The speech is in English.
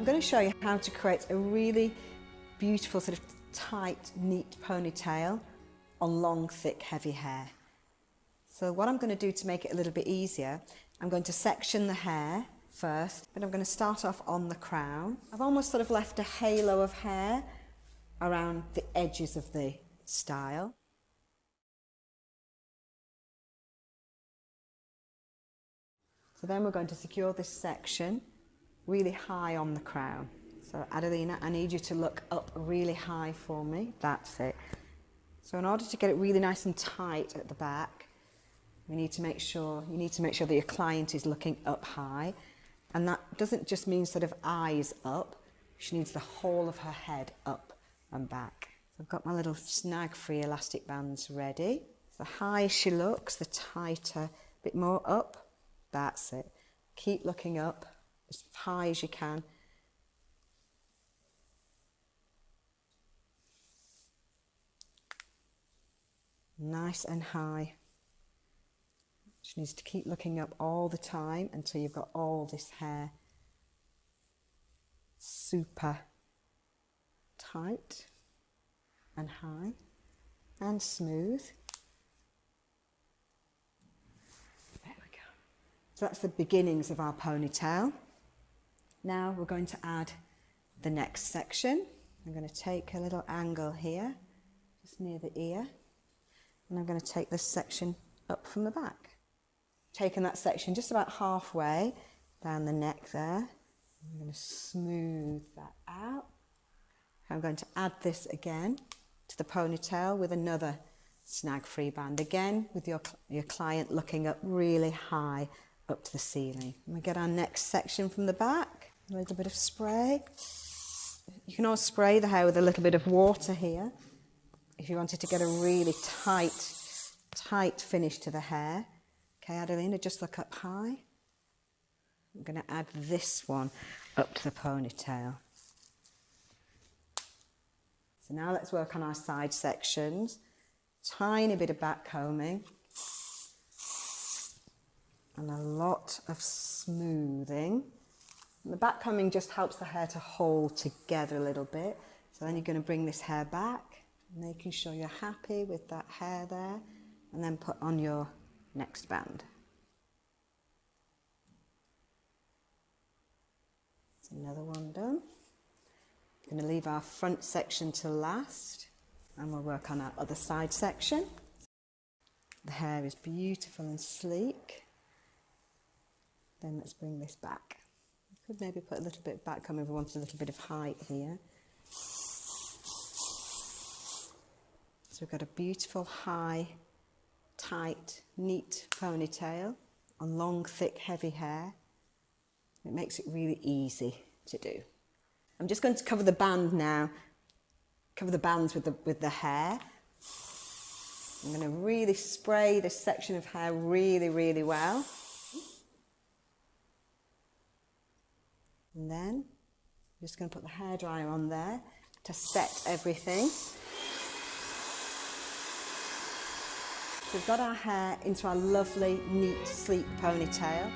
going to show you how to create a really beautiful sort of tight, neat ponytail on long, thick, heavy hair. So what I'm going to do to make it a little bit easier, I'm going to section the hair first, but I'm going to start off on the crown. I've almost sort of left a halo of hair around the edges of the style. So then we're going to secure this section really high on the crown. So Adelina, I need you to look up really high for me. That's it. So in order to get it really nice and tight at the back, you need to make sure that your client is looking up high. And that doesn't just mean sort of eyes up. She needs the whole of her head up and back. So I've got my little snag-free elastic bands ready. The higher she looks, the tighter, a bit more up. That's it. Keep looking up as high as you can. Nice and high. She needs to keep looking up all the time until you've got all this hair super tight and high and smooth. So that's the beginnings of our ponytail. Now we're going to add the next section. I'm going to take a little angle here, just near the ear, and I'm going to take this section up from the back. Taking that section just about halfway down the neck there. I'm going to smooth that out. I'm going to add this again to the ponytail with another snag-free band, again with your client looking up really high up to the ceiling. And we get our next section from the back, a little bit of spray. You can also spray the hair with a little bit of water here if you wanted to get a really tight finish to the hair. Okay, Adelina, just look up high. I'm going to add this one up to the ponytail. So now let's work on our side sections. Tiny bit of back combing. And a lot of smoothing. And the back combing just helps the hair to hold together a little bit. So then you're going to bring this hair back, making sure you're happy with that hair there, and then put on your next band. That's another one done. We're going to leave our front section to last, and we'll work on our other side section. The hair is beautiful and sleek. Then let's bring this back. We could maybe put a little bit back coming if we wanted a little bit of height here. So we've got a beautiful, high, tight, neat ponytail on long, thick, heavy hair. It makes it really easy to do. I'm just going to cover the band now. Cover the bands with the hair. I'm going to really spray this section of hair really, really well. And then I'm just going to put the hairdryer on there to set everything. So we've got our hair into our lovely, neat, sleek ponytail.